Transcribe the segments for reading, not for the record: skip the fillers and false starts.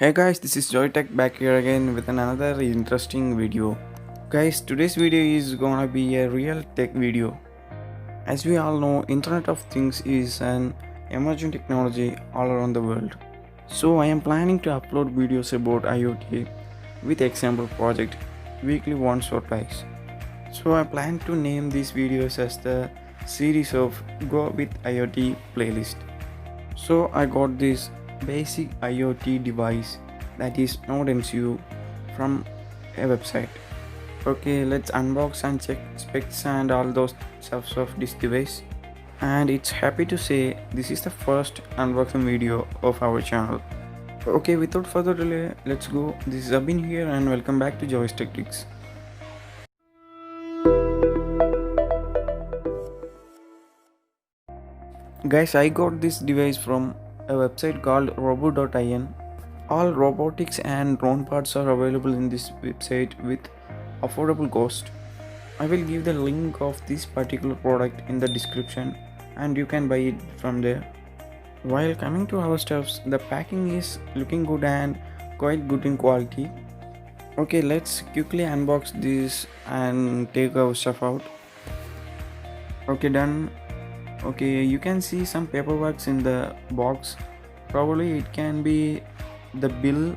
Hey guys, this is JoyTech back here again with another interesting video. Guys, today's video is gonna be a real tech video. As we all know, Internet of Things is an emerging technology all around the world. So I am planning to upload videos about IoT with example project weekly once or twice. So I plan to name these videos as the series of Go with IoT playlist. So I got this basic IoT device that is Nodemcu from a website. Okay, let's unbox and check specs and all those stuffs of this device. And it's happy to say this is the first unboxing video of our channel. Okay, without further delay, let's go. This is Abin here and welcome back to Joy's Tactics. Guys, I got this device from a website called board.In. All robotics and drone parts are available in this website with affordable cost. I will give the link of this particular product in the description and you can buy it from there. While coming to our stuffs, the packing is looking good and quite good in quality. Okay, let's quickly unbox this and take our stuff out. Okay, done. Okay, you can see some paperwork in the box. Probably it can be the bill.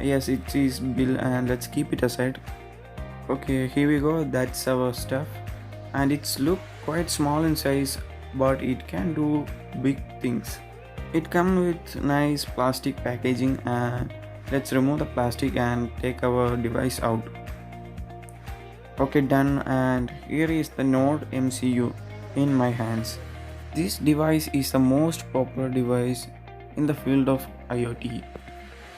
Yes, it is bill, and let's keep it aside. Okay, here we go. That's our stuff, and it's look quite small in size, but it can do big things. It comes with nice plastic packaging, and let's remove the plastic and take our device out. Okay, done. And here is the Nodemcu in my hands. This device is the most popular device in the field of IoT.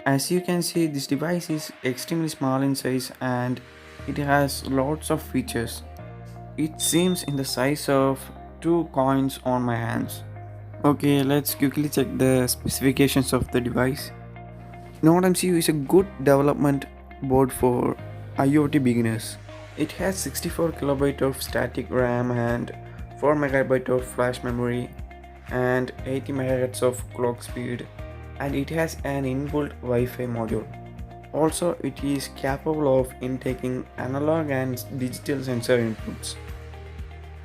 As you can see, this device is extremely small in size and it has lots of features. It seems in the size of 2 coins on my hands. Okay, let's quickly check the specifications of the device. Nodemcu is a good development board for IoT beginners. It has 64 KB of static RAM and 4 MB of flash memory and 80 MHz of clock speed, and it has an inbuilt Wi-Fi module. Also, it is capable of intaking analog and digital sensor inputs.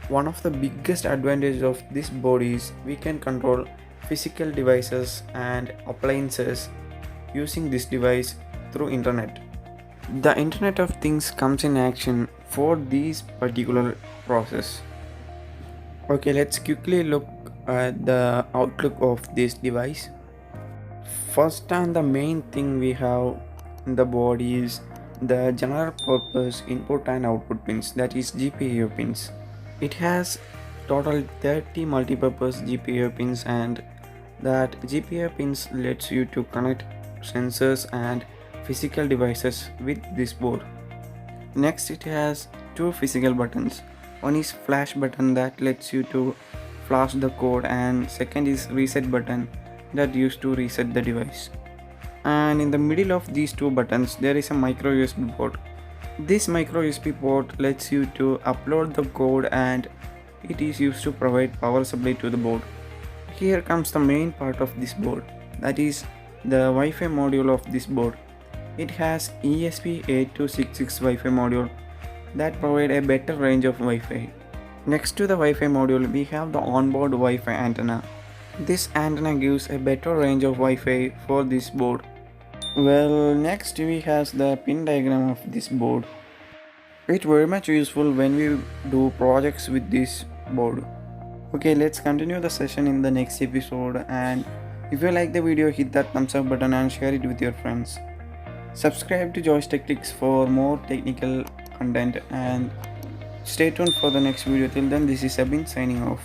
One of the biggest advantages of this board is we can control physical devices and appliances using this device through internet. The Internet of Things comes in action for this particular process. Okay, let's quickly look at the outlook of this device. First and the main thing we have in the board is the general purpose input and output pins, that is GPIO pins. It has total 30 multi-purpose GPIO pins, and that GPIO pins lets you to connect sensors and physical devices with this board. Next, it has 2 physical buttons. One is flash button that lets you to flash the code, and second is reset button that used to reset the device. And in the middle of these 2 buttons there is a micro USB port. This micro USB port lets you to upload the code and it is used to provide power supply to the board. Here comes the main part of this board, that is the Wi-Fi module of this board. It has ESP8266 Wi-Fi module that provide a better range of Wi-Fi. Next to the Wi-Fi module, we have the onboard Wi-Fi antenna. This antenna gives a better range of Wi-Fi for this board. Well, next we have the pin diagram of this board. It's very much useful when we do projects with this board. Okay, let's continue the session in the next episode, and if you like the video, hit that thumbs up button and share it with your friends. Subscribe to Joy's Tactics for more technical content and stay tuned for the next video. Till then, this is Abin signing off.